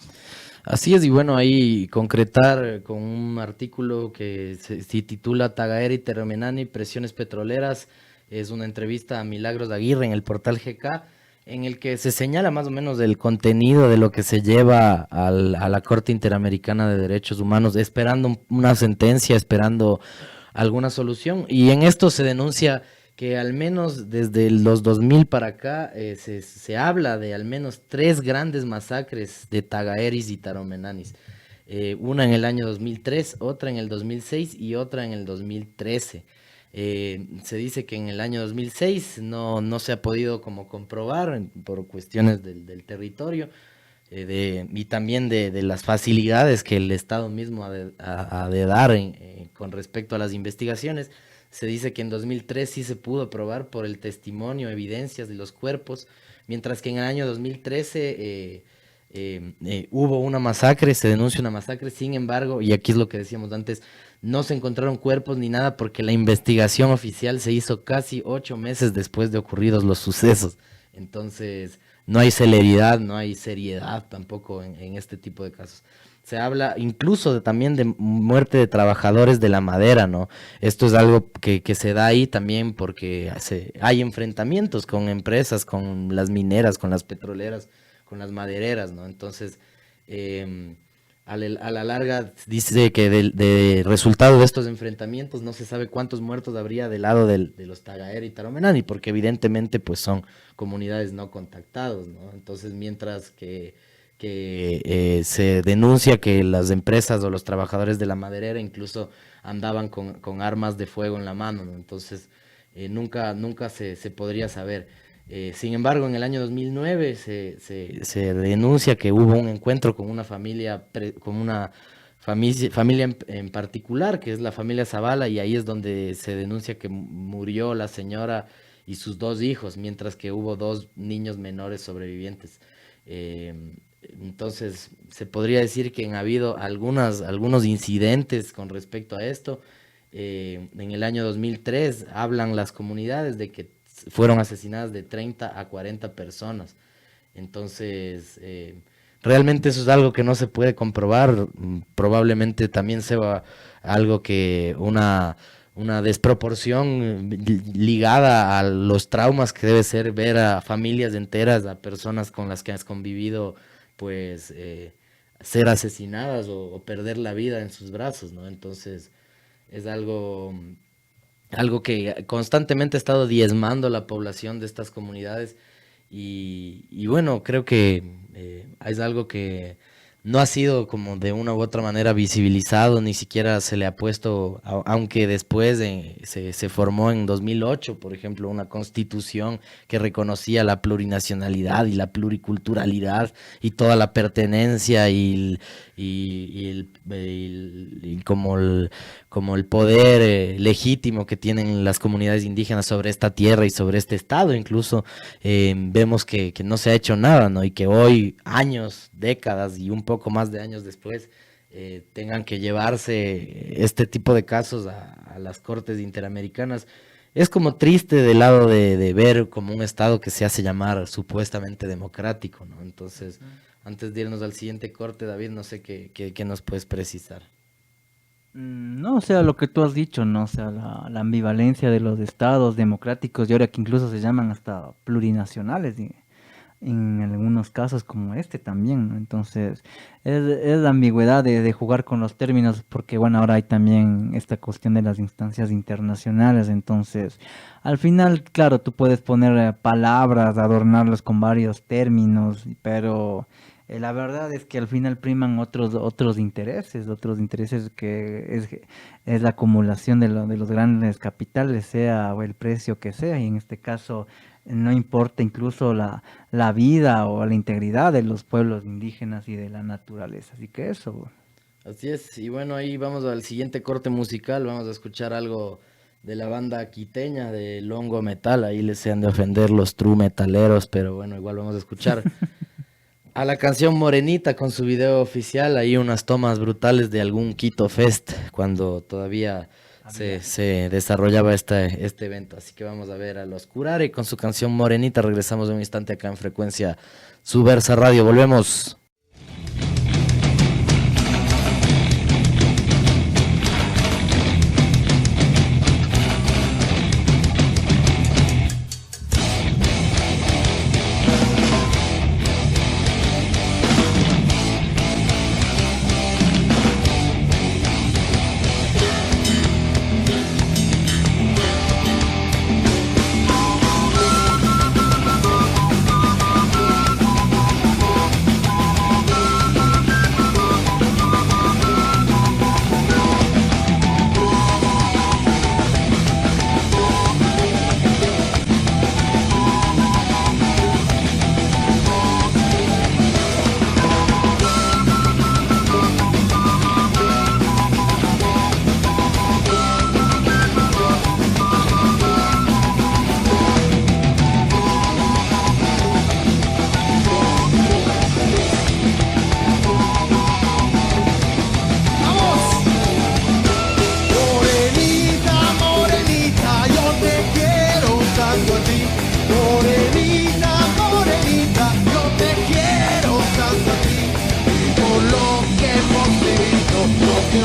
Así es, y bueno, ahí concretar con un artículo que se titula Tagaeri y Taromenani, presiones petroleras. Es una entrevista a Milagros Aguirre en el portal GK, en el que se señala más o menos el contenido de lo que se lleva a la Corte Interamericana de Derechos Humanos, esperando una sentencia, esperando alguna solución. Y en esto se denuncia que al menos desde los 2000 para acá se habla de al menos 3 grandes masacres de Tagaeris y Taromenanis. Una en el año 2003, otra en el 2006 y otra en el 2013. Se dice que en el año 2006 no se ha podido como comprobar por cuestiones del territorio y también de las facilidades que el Estado mismo ha de dar con respecto a las investigaciones. Se dice que en 2003 sí se pudo probar por el testimonio, evidencias de los cuerpos, mientras que en el año 2013 hubo una masacre, se denuncia una masacre. Sin embargo, y aquí es lo que decíamos antes, no se encontraron cuerpos ni nada porque la investigación oficial se hizo casi 8 meses después de ocurridos los sucesos. Entonces, no hay celeridad, no hay seriedad tampoco en este tipo de casos. Se habla incluso también de muerte de trabajadores de la madera, ¿no? Esto es algo que se da ahí también porque hay enfrentamientos con empresas, con las mineras, con las petroleras, con las madereras, ¿no? Entonces, a la larga dice que de resultado de estos enfrentamientos no se sabe cuántos muertos habría del lado de los Tagaera y Taromenani, porque evidentemente pues son comunidades no contactados, ¿no? Entonces, mientras que se denuncia que las empresas o los trabajadores de la maderera incluso andaban con armas de fuego en la mano, ¿no? Entonces nunca se podría saber. Sin embargo, en el año 2009 se denuncia que hubo un encuentro con una familia en particular, que es la familia Zavala, y ahí es donde se denuncia que murió la señora y sus 2 hijos, mientras que hubo 2 niños menores sobrevivientes. Entonces, se podría decir que han habido algunos incidentes con respecto a esto. En el año 2003 hablan las comunidades de que fueron asesinadas de 30 a 40 personas. Entonces, realmente eso es algo que no se puede comprobar. Probablemente también sea algo que una desproporción ligada a los traumas que debe ser ver a familias enteras, a personas con las que has convivido, pues ser asesinadas o perder la vida en sus brazos, ¿no? Entonces es algo que constantemente ha estado diezmando la población de estas comunidades y bueno, creo que es algo que no ha sido como de una u otra manera visibilizado, ni siquiera se le ha puesto, aunque después se formó en 2008, por ejemplo, una constitución que reconocía la plurinacionalidad y la pluriculturalidad y toda la pertenencia y como el poder legítimo que tienen las comunidades indígenas sobre esta tierra y sobre este estado. Incluso vemos que no se ha hecho nada, ¿no? Y que hoy, años, décadas y un poco más de años después, tengan que llevarse este tipo de casos a las cortes interamericanas. Es como triste del lado de ver como un estado que se hace llamar supuestamente democrático, ¿no? Entonces, antes de irnos al siguiente corte, David, no sé qué nos puedes precisar. No, o sea, lo que tú has dicho, ¿no? O sea, la ambivalencia de los estados democráticos y ahora que incluso se llaman hasta plurinacionales en algunos casos como este también, ¿no? Entonces, es la ambigüedad de jugar con los términos porque, bueno, ahora hay también esta cuestión de las instancias internacionales, entonces, al final, claro, tú puedes poner palabras, adornarlas con varios términos, pero la verdad es que al final priman otros intereses que es la acumulación de los grandes capitales, sea el precio que sea, y en este caso no importa incluso la vida o la integridad de los pueblos indígenas y de la naturaleza, así que eso. Así es, y bueno, ahí vamos al siguiente corte musical, vamos a escuchar algo de la banda quiteña de Longo Metal, ahí les se han de ofender los true metaleros, pero bueno, igual vamos a escuchar a la canción Morenita con su video oficial, ahí unas tomas brutales de algún Quito Fest, cuando todavía se desarrollaba este evento. Así que vamos a ver a Los Curare con su canción Morenita. Regresamos en un instante acá en Frecuencia Subversa Radio. Volvemos.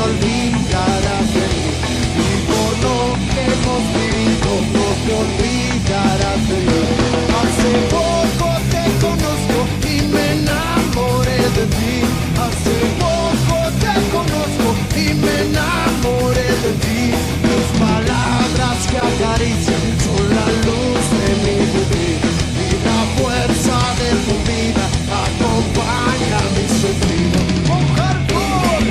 te olvidarás de mí. Y por lo que hemos vivido no te olvidarás de mí. Hace poco te conozco y me enamoré de ti. Hace poco te conozco y me enamoré de ti. Tus palabras que acarician son la luz de mi vivir. Y la fuerza de tu vida acompaña mi sentido. ¡Oh, hardcore!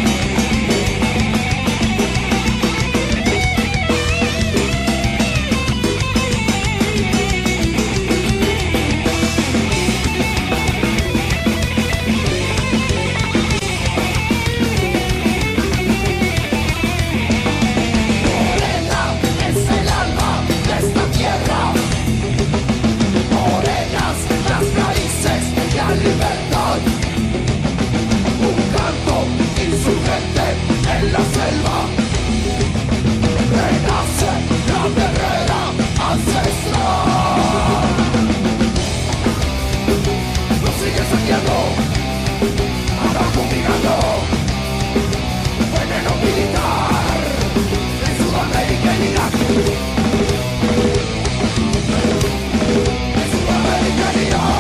En la selva renace la guerrera ancestral. Lo sigue saqueando, ahora fumigando, veneno militar en Sudamérica y Irak. En Sudamérica y Irak.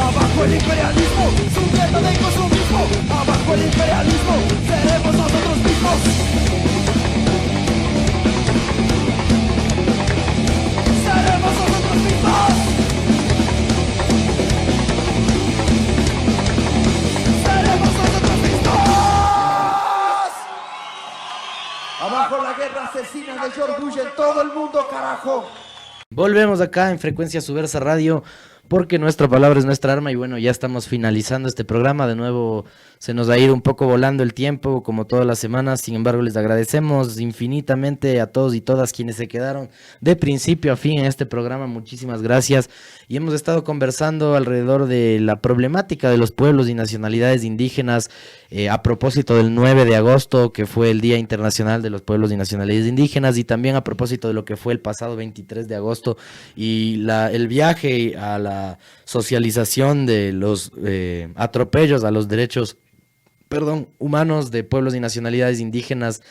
Abajo el imperialismo, sujeto del consumismo. Abajo el imperialismo, seremos nosotros mismos. Seremos nosotros mismos. Seremos nosotros mismos. Abajo la guerra asesina de George Bush en todo el mundo, carajo. Volvemos acá en Frecuencia Subversa Radio, porque nuestra palabra es nuestra arma. Y bueno, ya estamos finalizando este programa. De nuevo se nos ha ido un poco volando el tiempo, como todas las semanas. Sin embargo, les agradecemos infinitamente a todos y todas quienes se quedaron de principio a fin en este programa. Muchísimas gracias. Y hemos estado conversando alrededor de la problemática de los pueblos y nacionalidades indígenas, a propósito del 9 de agosto, que fue el Día Internacional de los Pueblos y Nacionalidades Indígenas, y también a propósito de lo que fue el pasado 23 de agosto y el viaje a la socialización de los atropellos a los derechos humanos de pueblos y nacionalidades indígenas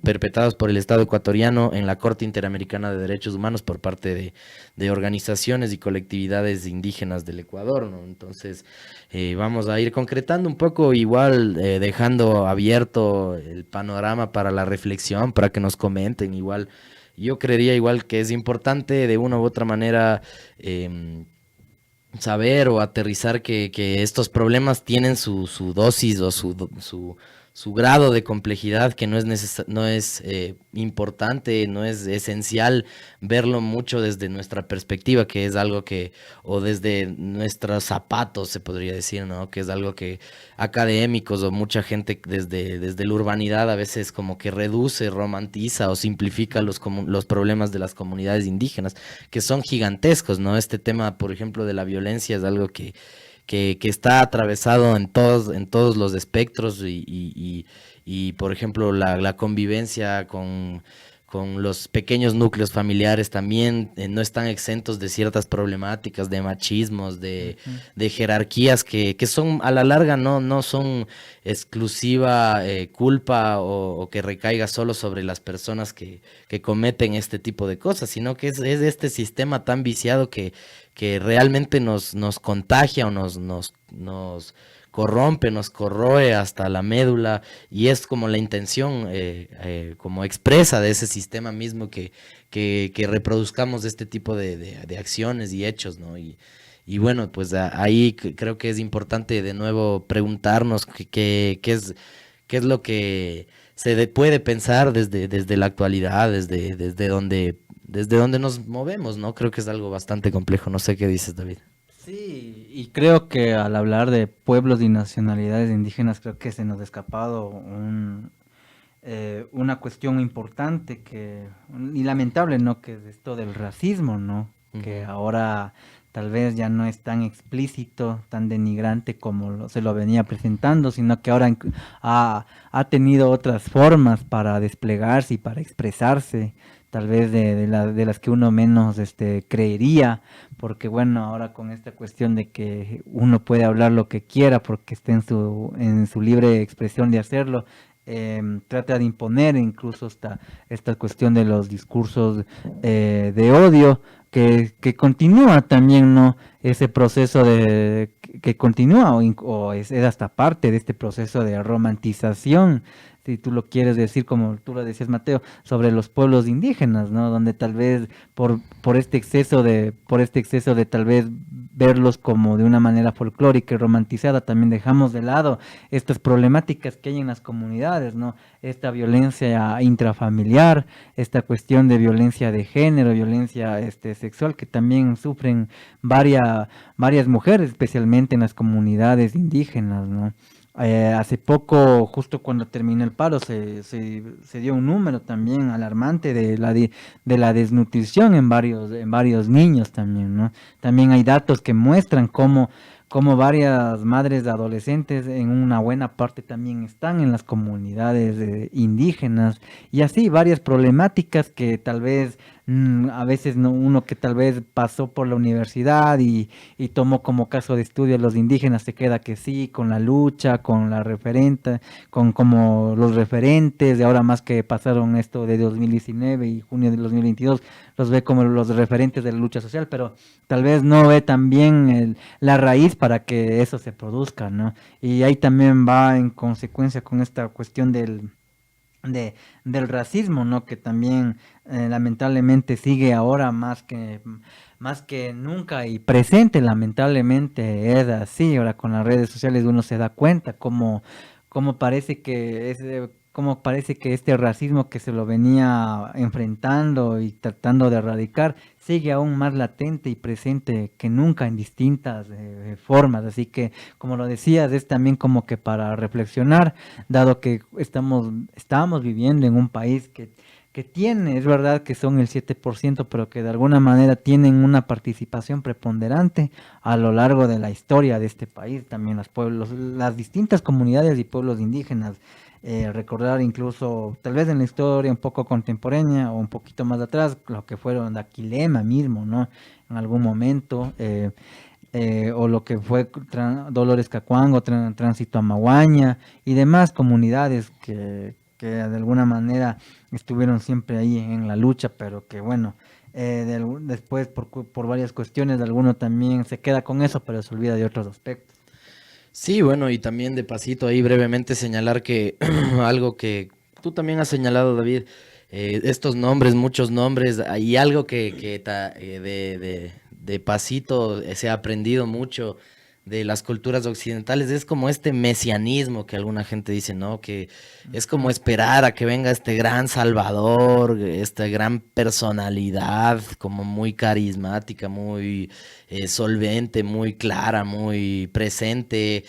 perpetrados por el Estado ecuatoriano en la Corte Interamericana de Derechos Humanos por parte de organizaciones y colectividades indígenas del Ecuador, ¿no? Entonces vamos a ir concretando un poco, igual dejando abierto el panorama para la reflexión, para que nos comenten. Igual yo creería igual que es importante de una u otra manera saber o aterrizar que estos problemas tienen su dosis o su grado de complejidad, que no es importante, no es esencial verlo mucho desde nuestra perspectiva, que es algo que, o desde nuestros zapatos se podría decir, ¿no? Que es algo que académicos o mucha gente desde la urbanidad a veces como que reduce, romantiza o simplifica los problemas de las comunidades indígenas, que son gigantescos, ¿no? Este tema, por ejemplo, de la violencia es algo que está atravesado en todos los espectros y por ejemplo la convivencia con los pequeños núcleos familiares también no están exentos de ciertas problemáticas, de machismos, de jerarquías que son a la larga no son exclusiva culpa o que recaiga solo sobre las personas que cometen este tipo de cosas, sino que es este sistema tan viciado que realmente nos contagia o nos corrompe, nos corroe hasta la médula, y es como la intención como expresa de ese sistema mismo que reproduzcamos este tipo de acciones y hechos, ¿no? Y bueno, pues ahí creo que es importante de nuevo preguntarnos qué es lo que se puede pensar desde la actualidad, desde donde nos movemos, ¿no? Creo que es algo bastante complejo. No sé qué dices, David. Sí, y creo que al hablar de pueblos y nacionalidades indígenas, creo que se nos ha escapado una cuestión importante y lamentable, ¿no? Que es esto del racismo, ¿no? Que ahora tal vez ya no es tan explícito, tan denigrante como se lo venía presentando, sino que ahora ha tenido otras formas para desplegarse y para expresarse, tal vez de las que uno menos creería, porque bueno, ahora con esta cuestión de que uno puede hablar lo que quiera porque está en su libre expresión de hacerlo, trata de imponer incluso esta cuestión de los discursos de odio, que continúa también, ¿no? Ese proceso que continúa o es hasta parte de este proceso de romantización, si tú lo quieres decir, como tú lo decías, Mateo, sobre los pueblos indígenas, ¿no? Donde tal vez por este exceso de tal vez verlos como de una manera folclórica y romantizada, también dejamos de lado estas problemáticas que hay en las comunidades, ¿no? Esta violencia intrafamiliar, esta cuestión de violencia de género, violencia sexual, que también sufren varias mujeres, especialmente en las comunidades indígenas, ¿no? Hace poco, justo cuando terminó el paro, se dio un número también alarmante de la desnutrición en varios niños también, ¿no? También hay datos que muestran cómo varias madres de adolescentes en una buena parte también están en las comunidades indígenas, y así varias problemáticas que tal vez a veces uno que tal vez pasó por la universidad y tomó como caso de estudio a los indígenas se queda que sí, con la lucha, con la referente, con como los referentes, de ahora más que pasaron esto de 2019 y junio de 2022, los ve como los referentes de la lucha social, pero tal vez no ve también la raíz para que eso se produzca, ¿no? Y ahí también va en consecuencia con esta cuestión del racismo, ¿no? Que también lamentablemente sigue ahora más que nunca y presente, lamentablemente es así. Ahora con las redes sociales uno se da cuenta cómo parece que este racismo que se lo venía enfrentando y tratando de erradicar sigue aún más latente y presente que nunca en distintas formas. Así que, como lo decías, es también como que para reflexionar, dado que estábamos viviendo en un país que tiene, es verdad que son el 7%, pero que de alguna manera tienen una participación preponderante a lo largo de la historia de este país, también las distintas comunidades y pueblos indígenas. Recordar incluso, tal vez en la historia un poco contemporánea o un poquito más atrás, lo que fueron Daquilema mismo, ¿no? En algún momento, o lo que fue Dolores Cacuango, Tránsito Amaguaña y demás comunidades que de alguna manera estuvieron siempre ahí en la lucha, pero que bueno, después por varias cuestiones de alguno también se queda con eso, pero se olvida de otros aspectos. Sí, bueno, y también de pasito ahí brevemente señalar que algo que tú también has señalado, David, estos nombres, muchos nombres, hay algo que de pasito se ha aprendido mucho de las culturas occidentales, es como este mesianismo que alguna gente dice, ¿no? Que es como esperar a que venga este gran salvador, esta gran personalidad, como muy carismática, muy solvente, muy clara, muy presente,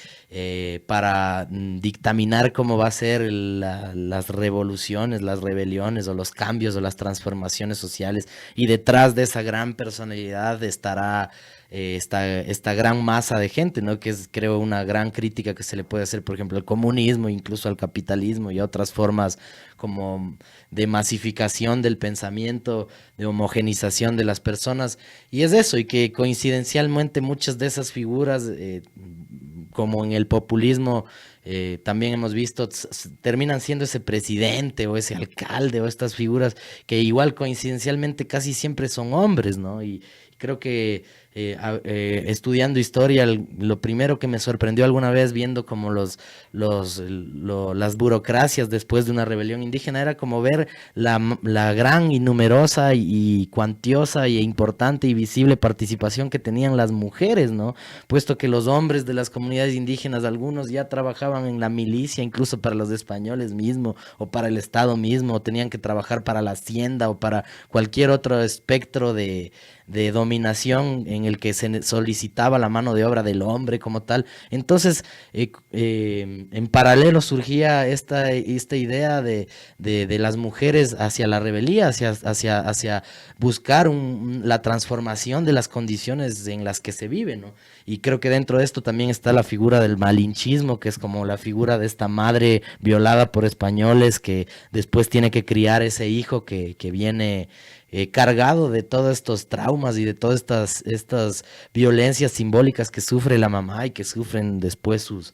para dictaminar cómo va a ser las revoluciones, las rebeliones o los cambios o las transformaciones sociales. Y detrás de esa gran personalidad estará esta gran masa de gente, ¿no? Que es, creo, una gran crítica que se le puede hacer, por ejemplo, al comunismo, incluso al capitalismo y a otras formas como de masificación del pensamiento, de homogenización de las personas. Y es eso, y que coincidencialmente muchas de esas figuras, como en el populismo, también hemos visto, terminan siendo ese presidente o ese alcalde o estas figuras que igual coincidencialmente casi siempre son hombres, ¿no? Y creo que estudiando historia, lo primero que me sorprendió alguna vez viendo como las burocracias después de una rebelión indígena era como ver la gran y numerosa y cuantiosa e importante y visible participación que tenían las mujeres, ¿no? Puesto que los hombres de las comunidades indígenas, algunos ya trabajaban en la milicia, incluso para los españoles mismo, o para el Estado mismo, o tenían que trabajar para la hacienda o para cualquier otro espectro de dominación en el que se solicitaba la mano de obra del hombre como tal. Entonces, en paralelo surgía esta idea de las mujeres hacia la rebeldía, hacia buscar la transformación de las condiciones en las que se vive, ¿no? Y creo que dentro de esto también está la figura del malinchismo, que es como la figura de esta madre violada por españoles que después tiene que criar ese hijo que viene cargado de todos estos traumas y de todas estas violencias simbólicas que sufre la mamá y que sufren después sus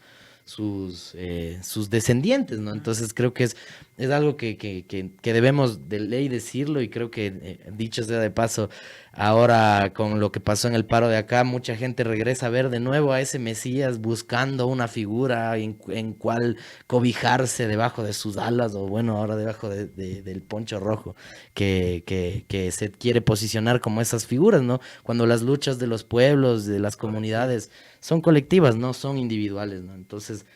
descendientes, ¿no? Entonces creo que es algo que debemos de ley decirlo, y creo que, dicho sea de paso, ahora con lo que pasó en el paro de acá, mucha gente regresa a ver de nuevo a ese Mesías buscando una figura en cual cobijarse debajo de sus alas, o bueno, ahora debajo del poncho rojo, que se quiere posicionar como esas figuras, ¿no? Cuando las luchas de los pueblos, de las comunidades, son colectivas, no son individuales, ¿no? Entonces,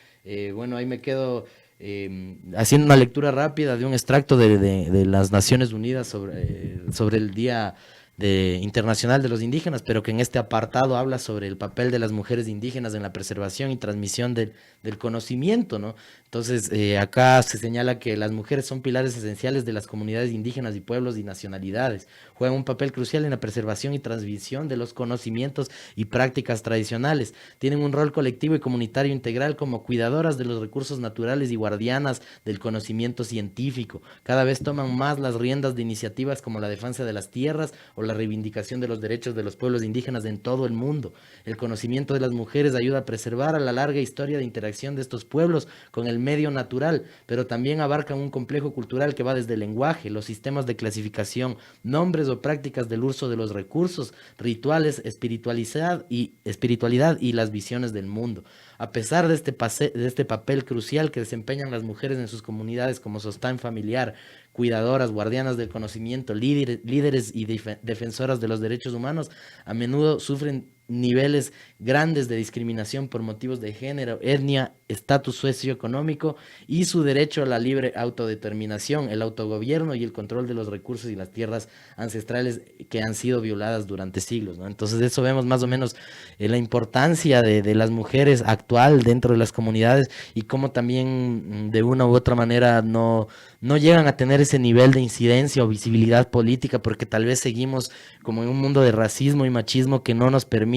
bueno, ahí me quedo haciendo una lectura rápida de un extracto de las Naciones Unidas sobre el Día Internacional de los Indígenas, pero que en este apartado habla sobre el papel de las mujeres indígenas en la preservación y transmisión del conocimiento, ¿no? Entonces, acá se señala que las mujeres son pilares esenciales de las comunidades indígenas y pueblos y nacionalidades. Juegan un papel crucial en la preservación y transmisión de los conocimientos y prácticas tradicionales. Tienen un rol colectivo y comunitario integral como cuidadoras de los recursos naturales y guardianas del conocimiento científico. Cada vez toman más las riendas de iniciativas como la defensa de las tierras o la reivindicación de los derechos de los pueblos indígenas en todo el mundo. El conocimiento de las mujeres ayuda a preservar a la larga historia de interacción de estos pueblos con el medio natural, pero también abarcan un complejo cultural que va desde el lenguaje, los sistemas de clasificación, nombres o prácticas del uso de los recursos, rituales, espiritualidad y las visiones del mundo. A pesar de este papel crucial que desempeñan las mujeres en sus comunidades como sostén familiar, cuidadoras, guardianas del conocimiento, líderes y defensoras de los derechos humanos, a menudo sufren niveles grandes de discriminación por motivos de género, etnia, estatus socioeconómico y su derecho a la libre autodeterminación, el autogobierno y el control de los recursos y las tierras ancestrales que han sido violadas durante siglos, ¿no? Entonces eso vemos más o menos la importancia de las mujeres actual dentro de las comunidades, y cómo también de una u otra manera no llegan a tener ese nivel de incidencia o visibilidad política, porque tal vez seguimos como en un mundo de racismo y machismo que no nos permite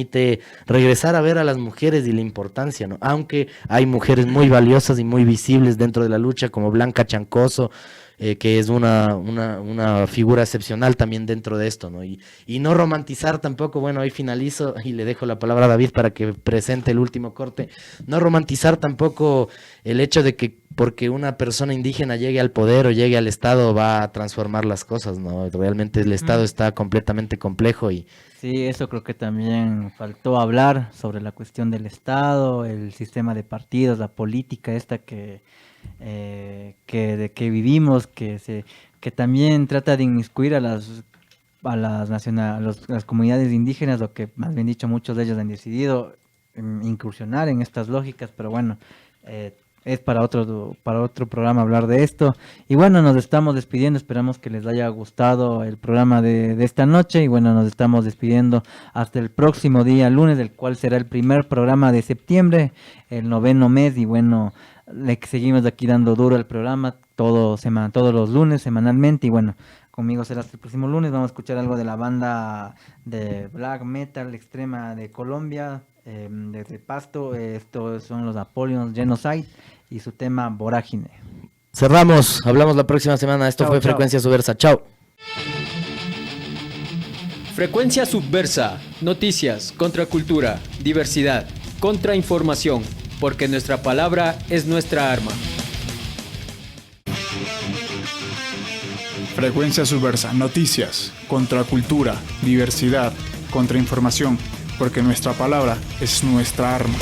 regresar a ver a las mujeres y la importancia, ¿no? Aunque hay mujeres muy valiosas y muy visibles dentro de la lucha, como Blanca Chancoso, que es una figura excepcional también dentro de esto, ¿no? Y no romantizar tampoco, bueno, ahí finalizo y le dejo la palabra a David para que presente el último corte. No romantizar tampoco el hecho de que porque una persona indígena llegue al poder o llegue al Estado va a transformar las cosas, ¿no? Realmente el Estado está completamente complejo y... Sí, eso creo que también faltó hablar sobre la cuestión del Estado, el sistema de partidos, la política esta que vivimos, que también trata de inmiscuir a las comunidades indígenas, lo que más bien dicho muchos de ellos han decidido incursionar en estas lógicas, pero bueno, es para otro programa hablar de esto. Y bueno, nos estamos despidiendo, esperamos que les haya gustado el programa de esta noche, y bueno, nos estamos despidiendo hasta el próximo día lunes, el cual será el primer programa de septiembre, el 9º mes, y bueno, le seguimos aquí dando duro al programa todos los lunes, semanalmente, y bueno, conmigo será hasta el próximo lunes. Vamos a escuchar algo de la banda de black metal extrema de Colombia, desde Pasto. Estos son los Apollyon Genocide y su tema Vorágine. Cerramos, hablamos la próxima semana. Esto fue Frecuencia Subversa. Chao. Frecuencia Subversa. Noticias, contracultura, diversidad, contrainformación, porque nuestra palabra es nuestra arma. Frecuencia Subversa. Noticias, contracultura, diversidad, contrainformación, porque nuestra palabra es nuestra arma.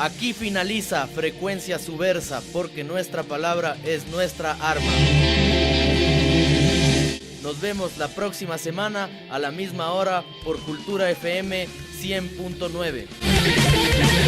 Aquí finaliza Frecuencia Subversa, porque nuestra palabra es nuestra arma. Nos vemos la próxima semana a la misma hora por Cultura FM 100.9.